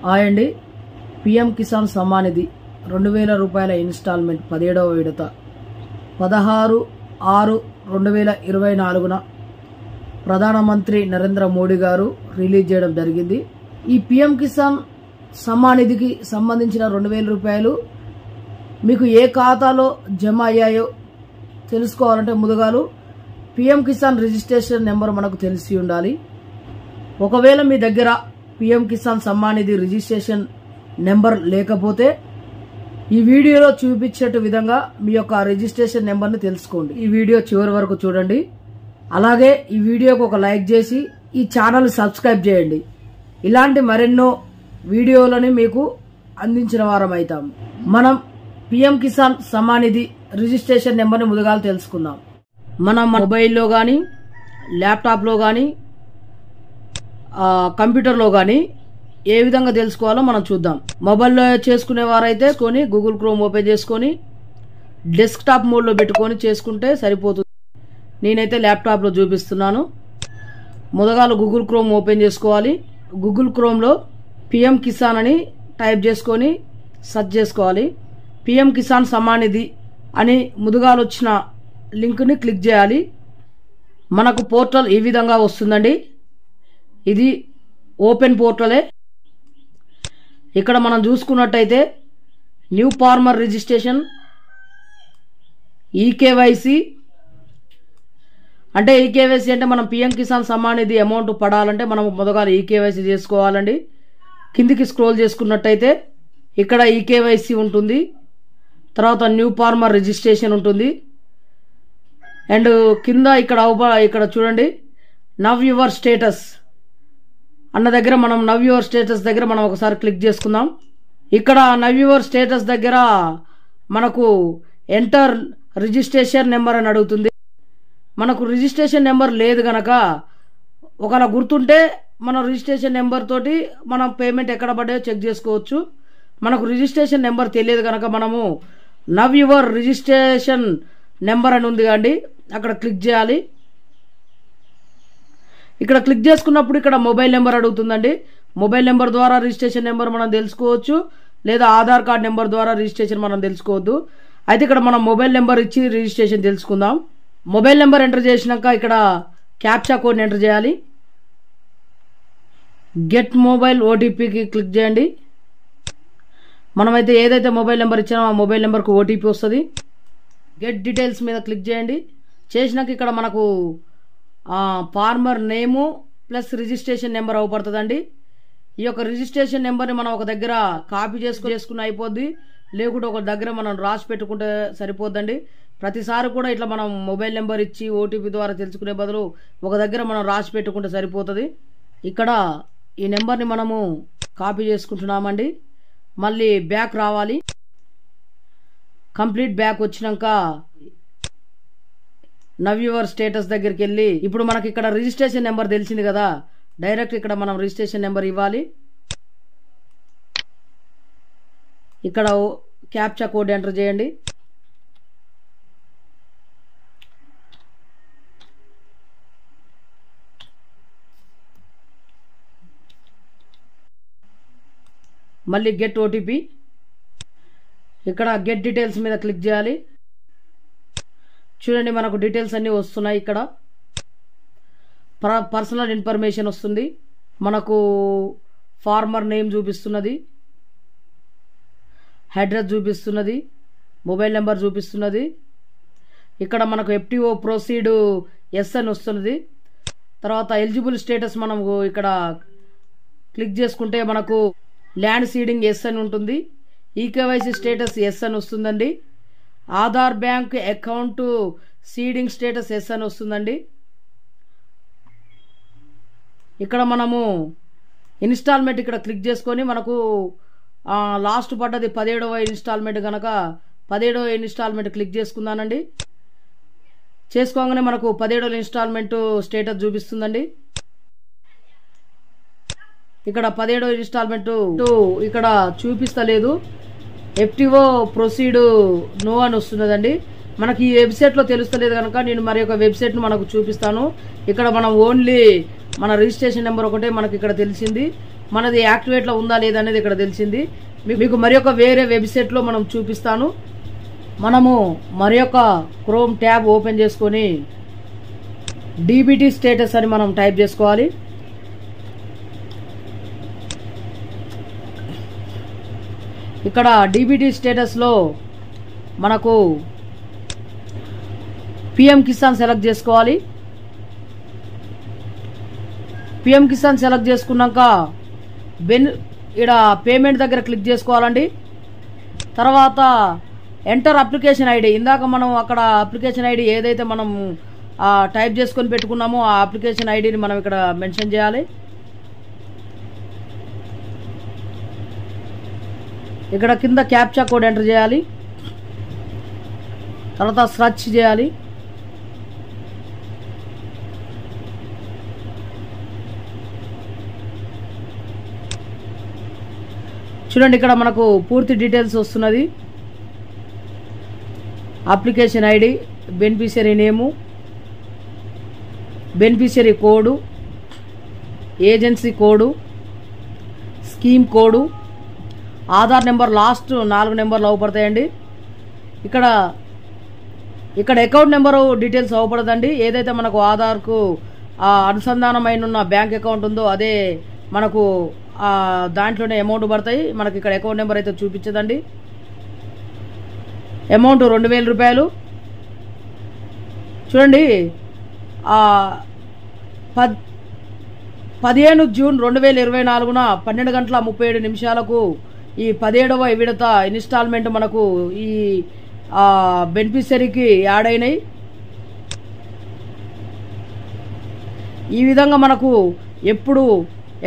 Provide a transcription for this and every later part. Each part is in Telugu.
హాయ్ అండి. పిఎం కిసాన్ సమ్మాన్ నిధి 2000 రూపాయల ఇన్స్టాల్మెంట్ 17వ విడత 16/6/2024న ప్రధానమంత్రి నరేంద్ర మోడీ గారు రిలీజ్ చేయడం జరిగింది. ఈ పిఎం కిసాన్ సమ్మాన్ నిధికి సంబంధించిన 2000 రూపాయలు మీకు ఏ ఖాతాలో జమ అయ్యాయో తెలుసుకోవాలంటే ముందుగాలు పిఎం కిసాన్ రిజిస్ట్రేషన్ నెంబర్ మనకు తెలిసి ఉండాలి. ఒకవేళ మీ దగ్గర PM Kisan Samman Nidhi registration number లేకపోతే ఈ వీడియోలో చూపించే విధంగా మీ యొక్క రిజిస్ట్రేషన్ నెంబర్ని తెలుసుకోండి. ఈ వీడియో చివరి వరకు చూడండి. అలాగే ఈ వీడియోకి ఒక లైక్ చేసి ఈ ఛానల్ సబ్స్క్రైబ్ చేయండి. ఇలాంటి మరెన్నో వీడియోలని మీకు అందించిన వారం అవుతాం. మనం పిఎం కిసాన్ సమ్మాన్ నిధి రిజిస్ట్రేషన్ నెంబర్ని ముందుగా తెలుసుకుందాం. మనం మొబైల్లో కానీ ల్యాప్టాప్లో కానీ కంప్యూటర్లో కానీ ఏ విధంగా తెలుసుకోవాలో మనం చూద్దాం. మొబైల్లో చేసుకునే వారైతే గూగుల్ క్రోమ్ ఓపెన్ చేసుకొని డెస్క్టాప్ మోడ్లో పెట్టుకొని చేసుకుంటే సరిపోతుంది. నేనైతే ల్యాప్టాప్లో చూపిస్తున్నాను. మొదగాలు గూగుల్ క్రోమ్ ఓపెన్ చేసుకోవాలి. గూగుల్ క్రోమ్లో పిఎం కిసాన్ అని టైప్ చేసుకొని సెర్చ్ చేసుకోవాలి. పిఎం కిసాన్ సమ్మాన్ నిధి అని ముందుగాలు వచ్చిన లింక్ని క్లిక్ చేయాలి. మనకు పోర్టల్ ఈ విధంగా వస్తుందండి. ఇది ఓపెన్ పోర్టలే. ఇక్కడ మనం చూసుకున్నట్టయితే న్యూ ఫార్మర్ రిజిస్ట్రేషన్, ఈకేవైసీ అంటే ఈకేవైసీ అంటే మనం పిఎం కిసాన్ సమ్మాన్ నిధి అమౌంట్ పడాలంటే మనం మొదగా ఈకేవైసీ చేసుకోవాలండి. కిందికి స్క్రోల్ చేసుకున్నట్టయితే ఇక్కడ ఈకేవైసీ ఉంటుంది. తర్వాత న్యూ ఫార్మర్ రిజిస్ట్రేషన్ ఉంటుంది. అండ్ కింద ఇక్కడ చూడండి నవ్ యువర్ స్టేటస్ అన్న దగ్గర మనం నవ్ యువర్ స్టేటస్ దగ్గర మనం ఒకసారి క్లిక్ చేసుకుందాం. ఇక్కడ నవ్ యువర్ స్టేటస్ దగ్గర మనకు ఎంటర్ రిజిస్ట్రేషన్ నెంబర్ అని అడుగుతుంది. మనకు రిజిస్ట్రేషన్ నెంబర్ లేదు గనక ఒకవేళ గుర్తుంటే మన రిజిస్ట్రేషన్ నెంబర్ తోటి మనం పేమెంట్ ఎక్కడ పడ్డాయో చెక్ చేసుకోవచ్చు. మనకు రిజిస్ట్రేషన్ నెంబర్ తెలియదు కనుక మనము నవ్ యువర్ రిజిస్ట్రేషన్ నెంబర్ అని ఉంది కండి, అక్కడ క్లిక్ చేయాలి. ఇక్కడ క్లిక్ చేసుకున్నప్పుడు ఇక్కడ మొబైల్ నెంబర్ అడుగుతుందండి. మొబైల్ నెంబర్ ద్వారా రిజిస్ట్రేషన్ నెంబర్ మనం తెలుసుకోవచ్చు, లేదా ఆధార్ కార్డ్ నెంబర్ ద్వారా రిజిస్ట్రేషన్ మనం తెలుసుకోవద్దు. అయితే ఇక్కడ మనం మొబైల్ నెంబర్ ఇచ్చి రిజిస్ట్రేషన్ తెలుసుకుందాం. మొబైల్ నెంబర్ ఎంటర్ చేసినాక ఇక్కడ క్యాప్చా కోడ్ని ఎంటర్ చేయాలి. గెట్ మొబైల్ ఓటీపీకి క్లిక్ చేయండి. మనమైతే ఏదైతే మొబైల్ నెంబర్ ఇచ్చామో ఆ మొబైల్ నెంబర్కు ఓటీపీ వస్తుంది. గెట్ డీటెయిల్స్ మీద క్లిక్ చేయండి. చేసినాక ఇక్కడ మనకు ఫార్మర్ నేము ప్లస్ రిజిస్ట్రేషన్ నెంబర్ అవపడుతుందండి. ఈ యొక్క రిజిస్ట్రేషన్ నెంబర్ని మనం ఒక దగ్గర కాపీ చేసుకుని అయిపోద్ది, లేకుంటే ఒక దగ్గర మనం రాసి పెట్టుకుంటే సరిపోద్దండి. ప్రతిసారి కూడా ఇట్లా మనం మొబైల్ నెంబర్ ఇచ్చి ఓటీపీ ద్వారా తెలుసుకునే బదులు ఒక దగ్గర మనం రాసి పెట్టుకుంటే సరిపోతుంది. ఇక్కడ ఈ నెంబర్ని మనము కాపీ చేసుకుంటున్నామండి. మళ్ళీ బ్యాక్ రావాలి. కంప్లీట్ బ్యాక్ వచ్చినాక నవ్ యువర్ స్టేటస్ దగ్గరికి వెళ్ళి ఇప్పుడు మనకి ఇక్కడ రిజిస్ట్రేషన్ నెంబర్ తెలిసింది కదా, డైరెక్ట్ ఇక్కడ మనం రిజిస్ట్రేషన్ నెంబర్ ఇవ్వాలి. ఇక్కడ క్యాప్చా కోడ్ ఎంటర్ చేయండి. మళ్ళీ గెట్ ఓటీపీ. ఇక్కడ గెట్ డీటెయిల్స్ మీద క్లిక్ చేయాలి. చూడండి మనకు డీటెయిల్స్ అన్నీ వస్తున్నాయి. ఇక్కడ పర్సనల్ ఇన్ఫర్మేషన్ వస్తుంది. మనకు ఫార్మర్ నేమ్ చూపిస్తున్నది, అడ్రస్ చూపిస్తున్నది, మొబైల్ నెంబర్ చూపిస్తున్నది. ఇక్కడ మనకు ఎఫ్టీఓ ప్రొసీడ్ ఎస్ అని వస్తున్నది. తర్వాత ఎలిజిబుల్ స్టేటస్ మనం ఇక్కడ క్లిక్ చేసుకుంటే మనకు ల్యాండ్ సీడింగ్ ఎస్ అని ఉంటుంది. ఈకేవైసీ స్టేటస్ ఎస్ అని వస్తుందండి. Aadhaar bank account seeding status yes అని వస్తుందండి. ఇక్కడ మనము ఇన్స్టాల్మెంట్ ఇక్కడ క్లిక్ చేసుకొని మనకు లాస్ట్ పడ్డది 17వ ఇన్స్టాల్మెంట్ కనుక 17వ ఇన్స్టాల్మెంట్ క్లిక్ చేసుకుందానండి. చేసుకోగానే మనకు 17వ ఇన్స్టాల్మెంట్ స్టేటస్ చూపిస్తుందండి. ఇక్కడ 17వ ఇన్స్టాల్మెంట్ ఇక్కడ చూపిస్తలేదు, ఎఫ్టీఓ ప్రొసీడ్ నో అని వస్తున్నదండి. మనకి ఈ వెబ్సైట్లో తెలుస్తలేదు కనుక నేను మరి ఒక వెబ్సైట్ను మనకు చూపిస్తాను. ఇక్కడ మనం ఓన్లీ మన రిజిస్ట్రేషన్ నెంబర్ ఒకటే మనకి ఇక్కడ తెలిసింది. మనది యాక్టివేట్లో ఉందా లేదా అనేది ఇక్కడ తెలిసింది. మీకు మరి ఒక వేరే వెబ్సైట్లో మనం చూపిస్తాను. మనము మరి ఒక క్రోమ్ ట్యాబ్ ఓపెన్ చేసుకొని డీబీటీ స్టేటస్ అని మనం టైప్ చేసుకోవాలి. ఇక్కడ డీబీటీ స్టేటస్లో మనకు పిఎం కిసాన్ సెలెక్ట్ చేసుకోవాలి. పిఎం కిసాన్ సెలెక్ట్ చేసుకున్నాక ఇక్కడ పేమెంట్ దగ్గర క్లిక్ చేసుకోవాలండి. తర్వాత ఎంటర్ అప్లికేషన్ ఐడి, ఇందాక మనం అక్కడ అప్లికేషన్ ఐడి ఏదైతే మనం టైప్ చేసుకొని పెట్టుకున్నామో ఆ అప్లికేషన్ ఐడిని మనం ఇక్కడ మెన్షన్ చేయాలి. ఇక్కడ కింద క్యాప్చా కోడ్ ఎంటర్ చేయాలి. తర్వాత సెర్చ్ చేయాలి. చూడండి, ఇక్కడ మనకు పూర్తి డీటెయిల్స్ వస్తున్నది. Application ID, beneficiary name, beneficiary code, agency code, scheme code, Aadhaar number last 4 నెంబర్లు అవపడతాయండి. ఇక్కడ అకౌంట్ నెంబరు డీటెయిల్స్ అవపడదండి. ఏదైతే మనకు ఆధార్కు అనుసంధానమైన బ్యాంక్ అకౌంట్ ఉందో అదే మనకు దాంట్లోనే అమౌంట్ పడతాయి. మనకి ఇక్కడ అకౌంట్ నెంబర్ అయితే చూపించదండి. అమౌంట్ 2000 రూపాయలు. చూడండి, 15 జూన్ 2024 12 గంటల 37 నిమిషాలకు ఈ 17వ విడత ఇన్స్టాల్మెంట్ మనకు ఈ బెనిఫిషరీకి యాడ్ అయినాయి. ఈ విధంగా మనకు ఎప్పుడు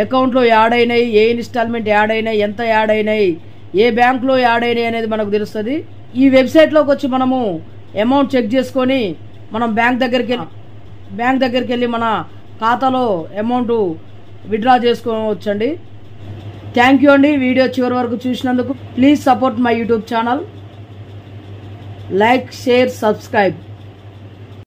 అకౌంట్లో యాడ్ అయినాయి, ఏ ఇన్స్టాల్మెంట్ యాడ్ అయినాయి, ఎంత యాడ్ అయినాయి, ఏ బ్యాంకులో యాడ్ అయినాయి అనేది మనకు తెలుస్తుంది. ఈ వెబ్సైట్లోకి వచ్చి మనము అమౌంట్ చెక్ చేసుకొని మనం బ్యాంక్ దగ్గరికి వెళ్ళి మన ఖాతాలో అమౌంట్ విత్డ్రా చేసుకోవచ్చండి. థ్యాంక్ యూ అండి. వీడియో చివరి వరకు చూసినందుకు. Please support my YouTube channel. Like, share, subscribe.